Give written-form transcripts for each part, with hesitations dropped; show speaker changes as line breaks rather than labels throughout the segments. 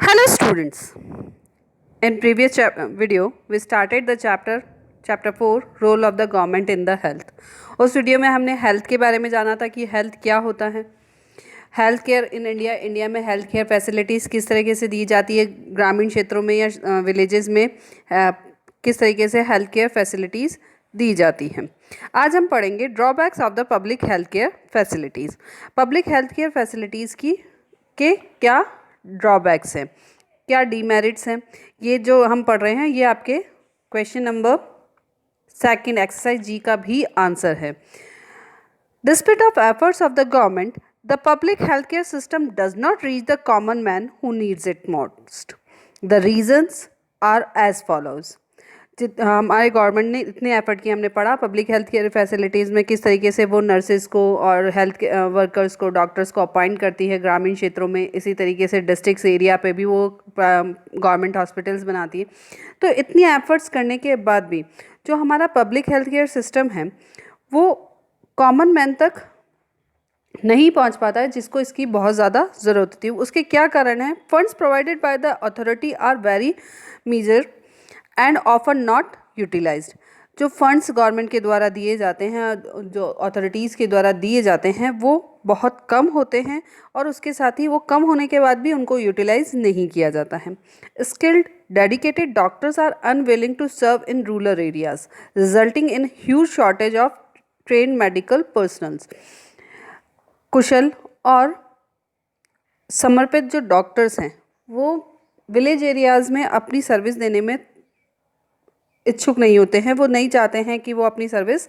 Hello students. In previous video we started the chapter 4 role of the government in the health. उस video में हमने health के बारे में जाना था कि हेल्थ क्या होता है, हेल्थ केयर इन इंडिया में हेल्थ केयर फैसिलिटीज़ किस तरीके से दी जाती है, ग्रामीण क्षेत्रों में या विलेजेस में किस तरीके से हेल्थ केयर फैसिलिटीज़ दी जाती हैं। आज हम पढ़ेंगे drawbacks of the public health care facilities. Public health care facilities के क्या ड्रॉबैक्स हैं, क्या डीमेरिट्स हैं, ये जो हम पढ़ रहे हैं ये आपके क्वेश्चन नंबर 2 एक्सरसाइज जी का भी आंसर है। Despite of efforts of the government, the public healthcare system does not reach the common man who needs it most. The reasons are as follows. हमारे गवर्नमेंट ने इतने एफर्ट किए, हमने पढ़ा public health care facilities में किस तरीके से वो नर्सेज को और हेल्थ वर्कर्स को, डॉक्टर्स को अपॉइंट करती है ग्रामीण क्षेत्रों में, इसी तरीके से डिस्ट्रिक्ट्स एरिया पे भी वो गवर्नमेंट हॉस्पिटल्स बनाती है। तो इतनी एफर्ट्स करने के बाद भी जो हमारा पब्लिक हेल्थ केयर सिस्टम है वो कॉमन मैन तक नहीं पहुंच पाता है, जिसको इसकी बहुत ज़्यादा ज़रूरत होती है। उसके क्या कारण है? Funds provided by the authority are very meagre and often not utilized. जो फंड्स गवर्नमेंट के द्वारा दिए जाते हैं, जो अथॉरिटीज़ के द्वारा दिए जाते हैं, वो बहुत कम होते हैं और उसके साथ ही वो कम होने के बाद भी उनको यूटिलाइज नहीं किया जाता है। Skilled dedicated doctors are unwilling to serve in rural areas, resulting in huge shortage of train medical personnels. कुशल और समर्पित जो डॉक्टर्स हैं वो विलेज एरियाज़ में अपनी सर्विस देने में इच्छुक नहीं होते हैं। वो नहीं चाहते हैं कि वो अपनी सर्विस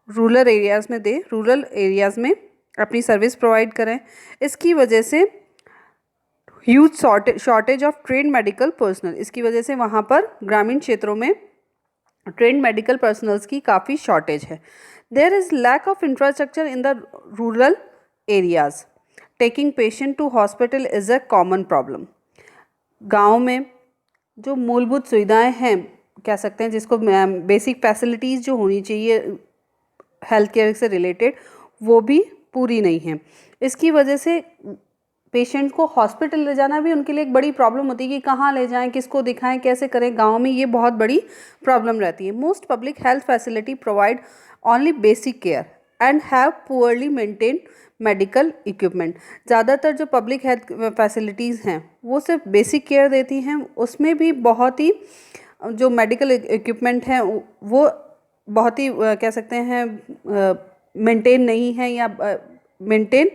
रूरल एरियाज़ में दें, रूरल एरियाज़ में अपनी सर्विस प्रोवाइड करें। इसकी वजह से huge shortage of train medical personnel, इसकी वजह से वहाँ पर ग्रामीण क्षेत्रों में ट्रेन मेडिकल पर्सनल्स की काफ़ी शॉर्टेज है। There is lack of infrastructure in the rural areas, taking patient to hospital is a common problem. गाँव में जो मूलभूत सुविधाएं हैं, कह सकते हैं जिसको बेसिक फैसिलिटीज़ जो होनी चाहिए हेल्थ केयर से रिलेटेड, वो भी पूरी नहीं है। इसकी वजह से पेशेंट को हॉस्पिटल ले जाना भी उनके लिए एक बड़ी प्रॉब्लम होती है कि कहाँ ले जाएं, किसको दिखाएं, कैसे करें। गाँव में ये बहुत बड़ी प्रॉब्लम रहती है। Most public health facility provide only basic care and have poorly maintain medical equipment. ज़्यादातर जो पब्लिक हेल्थ फैसिलिटीज़ हैं वो सिर्फ बेसिक केयर देती हैं, उसमें भी बहुत ही जो मेडिकल इक्विपमेंट हैं वो बहुत ही कह सकते हैं मेंटेन नहीं है, या मेंटेन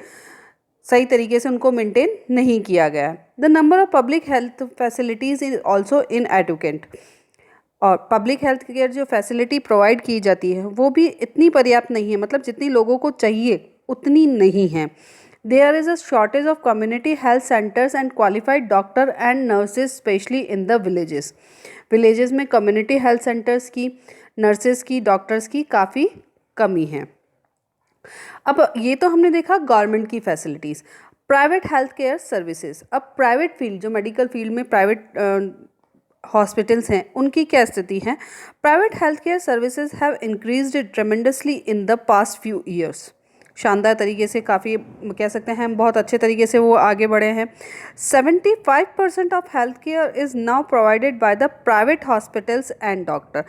सही तरीके से उनको मेंटेन नहीं किया गया। The number of public health facilities is also inadequate. और पब्लिक हेल्थ केयर जो फैसिलिटी प्रोवाइड की जाती है वो भी इतनी पर्याप्त नहीं है, मतलब जितनी लोगों को चाहिए उतनी नहीं है। There is a shortage of community health centres and qualified doctor and nurses specially in the villages. Villages में कम्युनिटी हेल्थ सेंटर्स की, नर्सेज की, डॉक्टर्स की काफ़ी कमी है। अब ये तो हमने देखा गवर्नमेंट की facilities. Private health care services. अब प्राइवेट फील्ड, जो मेडिकल फील्ड में प्राइवेट हॉस्पिटल्स हैं, उनकी क्या स्थिति है? Private health care services have increased tremendously in the past few years. शानदार तरीके से, काफ़ी कह सकते हैं हम, बहुत अच्छे तरीके से वो आगे बढ़े हैं। 75% of health care is now provided by the private hospitals and doctor.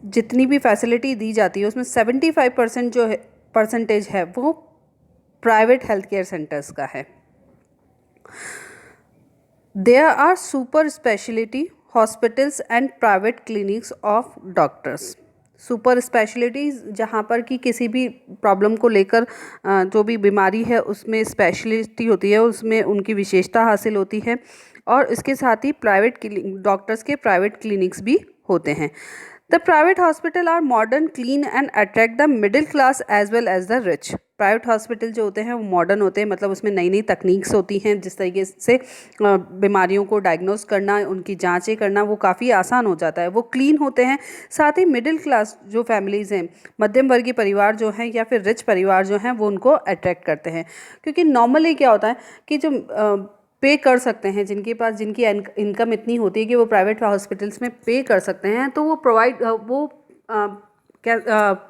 जितनी भी फैसिलिटी दी जाती है उसमें 75% जो है परसेंटेज है वो प्राइवेट हेल्थ केयर सेंटर्स का है। There are super speciality hospitals and private clinics of doctors. Super specialities जहाँ पर कि किसी भी प्रॉब्लम को लेकर जो भी बीमारी है उसमें स्पेशलिटी होती है, उसमें उनकी विशेषता हासिल होती है। और इसके साथ ही प्राइवेट डॉक्टर्स के प्राइवेट क्लिनिक्स भी होते हैं। The private hospital are modern, clean and attract the middle class as well as the rich. Private hospital जो होते हैं वो मॉडर्न होते हैं, मतलब उसमें नई नई तकनीक्स होती हैं, जिस तरीके से बीमारियों को डायग्नोस करना, उनकी जांचें करना वो काफ़ी आसान हो जाता है। वो क्लीन होते हैं, साथ ही मिडिल क्लास जो फैमिलीज़ हैं, मध्यम वर्गीय परिवार जो हैं या फिर रिच परिवार जो हैं, वो उनको अट्रैक्ट करते हैं। क्योंकि नॉर्मली क्या होता है कि जो पे कर सकते हैं, जिनके पास, जिनकी इनकम इतनी होती है कि वो प्राइवेट हॉस्पिटल्स में पे कर सकते हैं, तो वो क्या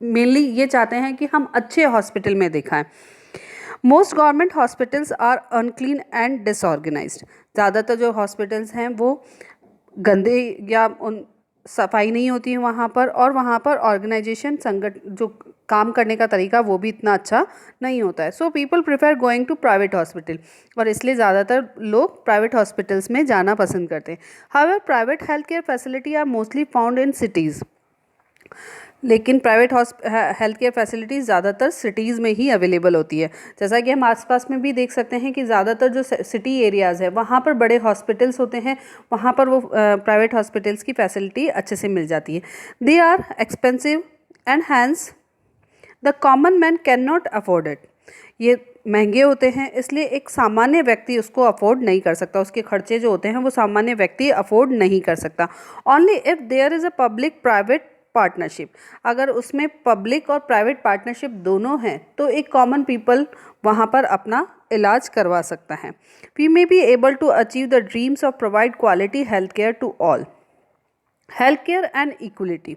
मेनली ये चाहते हैं कि हम अच्छे हॉस्पिटल में दिखाएं। Most government hospitals are unclean and disorganised. ज़्यादातर जो हॉस्पिटल्स हैं वो गंदे या उन सफाई नहीं होती है वहाँ पर, और वहाँ पर ऑर्गेनाइजेशन जो काम करने का तरीका वो भी इतना अच्छा नहीं होता है। So people prefer going to private hospital, और इसलिए ज़्यादातर लोग प्राइवेट हॉस्पिटल्स में जाना पसंद करते हैं। However private health care facility are mostly found in cities. लेकिन प्राइवेट हेल्थ केयर फैसिलिटीज़ ज़्यादातर सिटीज़ में ही अवेलेबल होती है। जैसा कि हम आसपास में भी देख सकते हैं कि ज़्यादातर जो सिटी एरियाज़ है वहाँ पर बड़े हॉस्पिटल्स होते हैं, वहाँ पर वो प्राइवेट हॉस्पिटल्स की फैसिलिटी अच्छे से मिल जाती है। They are expensive and hence the common man can not afford it. ये महंगे होते हैं, इसलिए एक सामान्य व्यक्ति उसको अफोर्ड नहीं कर सकता, उसके खर्चे जो होते हैं वो सामान्य व्यक्ति अफोर्ड नहीं कर सकता। Only if there is a public private partnership, अगर उसमें पब्लिक और प्राइवेट पार्टनरशिप दोनों हैं तो एक कॉमन पीपल वहाँ पर अपना इलाज करवा सकता है। We may be able to achieve the dreams of provide quality health care to all. Health care and equality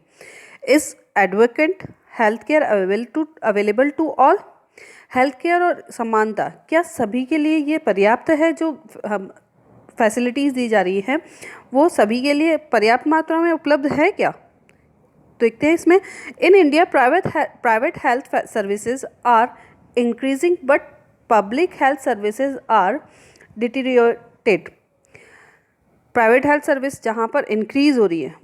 is advocate health care available to all. Health care और समानता, क्या सभी के लिए ये पर्याप्त है? जो फैसिलिटीज़ दी जा रही हैं वो सभी के लिए पर्याप्त मात्रा में उपलब्ध है क्या? देखते हैं इसमें। In India private health services are increasing but public health services are deteriorated. Private health service जहाँ पर इंक्रीज़ हो रही है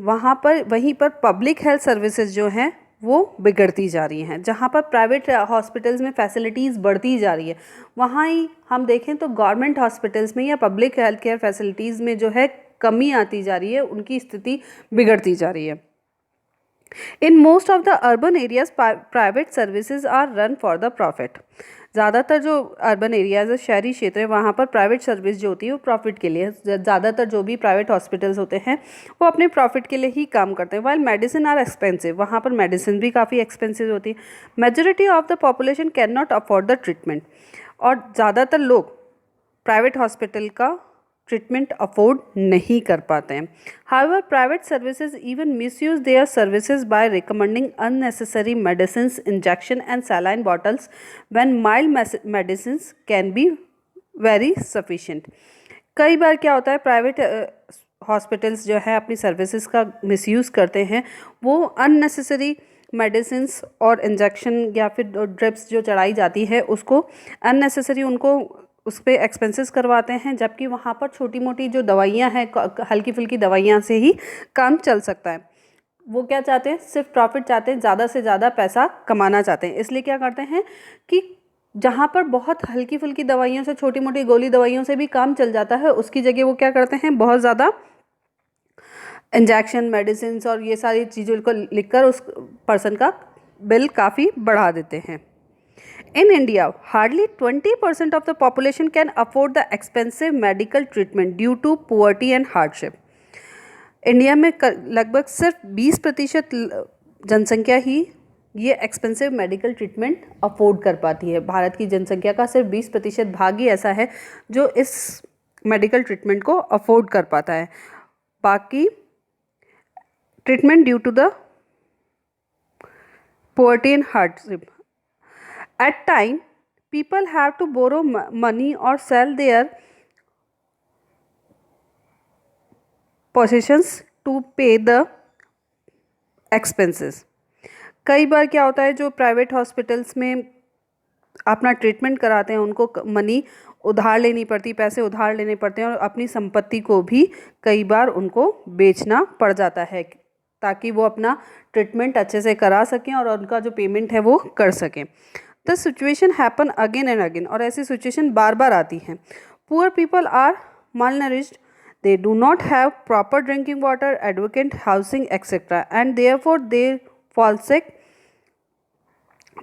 वहीं पर पब्लिक हेल्थ सर्विसेज जो हैं वो बिगड़ती जा रही हैं। जहाँ पर प्राइवेट हॉस्पिटल्स में फैसिलिटीज़ बढ़ती जा रही है, वहाँ ही हम देखें तो गवर्नमेंट हॉस्पिटल्स में या पब्लिक हेल्थ केयर फैसिलिटीज़ में जो है कमी आती जा रही है, उनकी स्थिति बिगड़ती जा रही है। In most of the urban areas private services are run for the profit. ज़्यादातर जो अर्बन एरियाज है, शहरी क्षेत्र है, वहाँ पर प्राइवेट सर्विस जो होती है वो प्रॉफिट के लिए। ज़्यादातर जो भी प्राइवेट हॉस्पिटल्स होते हैं वो अपने प्रॉफिट के लिए ही काम करते हैं। वाइल मेडिसिन आर एक्सपेंसिव, वहाँ पर मेडिसिन भी काफ़ी एक्सपेंसिव होती है। Majority of the population can not afford the treatment, और ज़्यादातर लोग प्राइवेट हॉस्पिटल का ट्रीटमेंट अफोर्ड नहीं कर पाते हैं। However private services even misuse their services by recommending unnecessary medicines, injection and saline bottles when mild medicines can be very sufficient. कई बार क्या होता है, प्राइवेट हॉस्पिटल्स जो है अपनी सर्विसेज का मिसयूज़ करते हैं। वो अननेसेसरी मेडिसिन्स और इंजेक्शन या फिर ड्रिप्स जो चढ़ाई जाती है उसको अननेसेसरी उनको उस पर एक्सपेंसेस करवाते हैं, जबकि वहाँ पर छोटी मोटी जो दवाइयाँ हैं, हल्की फुल्की दवाइयाँ से ही काम चल सकता है। वो क्या चाहते हैं, सिर्फ प्रॉफिट चाहते हैं, ज़्यादा से ज़्यादा पैसा कमाना चाहते हैं। इसलिए क्या करते हैं कि जहाँ पर बहुत हल्की फुल्की दवाइयों से, छोटी मोटी गोली दवाइयों से भी काम चल जाता है, उसकी जगह वो क्या करते हैं, बहुत ज़्यादा इंजेक्शन, मेडिसिन और ये सारी चीज़ों को लिखकर उस पर्सन का बिल काफ़ी बढ़ा देते हैं। In India, hardly 20% of the population can afford the expensive medical treatment due to poverty and hardship. India में लगभग सिर्फ 20% जनसंख्या ही ये एक्सपेंसिव मेडिकल ट्रीटमेंट अफोर्ड कर पाती है। भारत की जनसंख्या का सिर्फ 20% भाग ही ऐसा है जो इस मेडिकल ट्रीटमेंट को अफोर्ड कर पाता है। बाकी treatment due to the poverty and hardship. At time, people have to borrow money or sell their possessions to pay the expenses. कई बार क्या होता है, जो प्राइवेट हॉस्पिटल्स में अपना ट्रीटमेंट कराते हैं उनको मनी उधार लेनी पड़ती, पैसे उधार लेने पड़ते हैं, और अपनी संपत्ति को भी कई बार उनको बेचना पड़ जाता है ताकि वो अपना ट्रीटमेंट अच्छे से करा सकें और उनका जो पेमेंट है वो कर सकें। The situation happen again and again, और ऐसी सिचुएशन बार बार आती हैं। Poor people are malnourished, they do not have proper drinking water, adequate housing etc. and therefore they fall sick.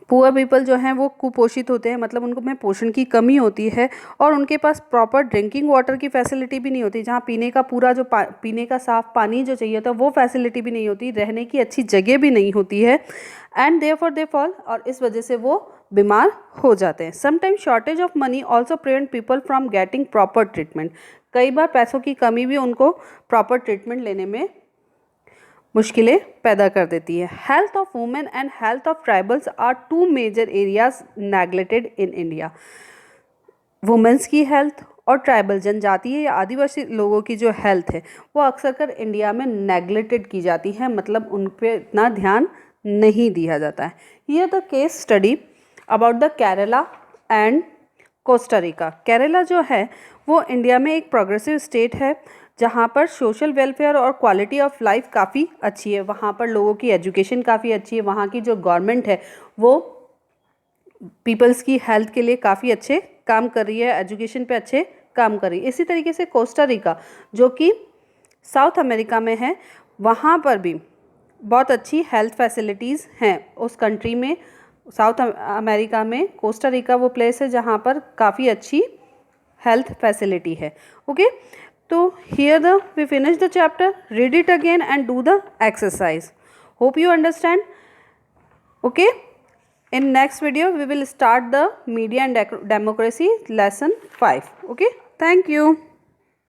Poor people जो हैं वो कुपोषित होते हैं, मतलब उनको में पोषण की कमी होती है, और उनके पास प्रॉपर ड्रिंकिंग वाटर की फैसिलिटी भी नहीं होती, जहाँ पीने का पूरा जो पीने का साफ़ पानी जो चाहिए होता है वो फैसिलिटी भी नहीं होती, रहने की अच्छी जगह भी नहीं होती है। एंड देयरफॉर दे फॉल, और इस वजह से वो बीमार हो जाते हैं। Sometime shortage of money also prevent people from getting proper treatment. कई बार पैसों की कमी भी उनको प्रॉपर ट्रीटमेंट लेने में मुश्किलें पैदा कर देती है। Health of women and health of tribals are two major areas neglected in India. Women's की हेल्थ और ट्राइबल जनजातीय या आदिवासी लोगों की जो हेल्थ है वो अक्सर कर इंडिया में नेग्लेक्टेड की जाती है, मतलब उन पर इतना ध्यान नहीं दिया जाता है। Here the case study about the Kerala and Costa Rica. Kerala जो है वो इंडिया में एक प्रोग्रेसिव स्टेट है जहाँ पर सोशल वेलफेयर और क्वालिटी ऑफ लाइफ काफ़ी अच्छी है। वहाँ पर लोगों की एजुकेशन काफ़ी अच्छी है। वहाँ की जो गवर्नमेंट है वो पीपल्स की हेल्थ के लिए काफ़ी अच्छे काम कर रही है, एजुकेशन पे अच्छे काम कर रही है। इसी तरीके से कोस्टा रिका जो कि साउथ अमेरिका में है, वहाँ पर भी बहुत अच्छी हेल्थ फैसिलिटीज़ हैं। उस कंट्री में, साउथ अमेरिका में कोस्टा रिका वो प्लेस है जहाँ पर काफ़ी अच्छी हेल्थ फैसिलिटी है। ओके, तो here we finish the chapter. Read it again and do the exercise. Hope you understand. Okay, in next video we will start the media and democracy lesson 5. Okay, thank you.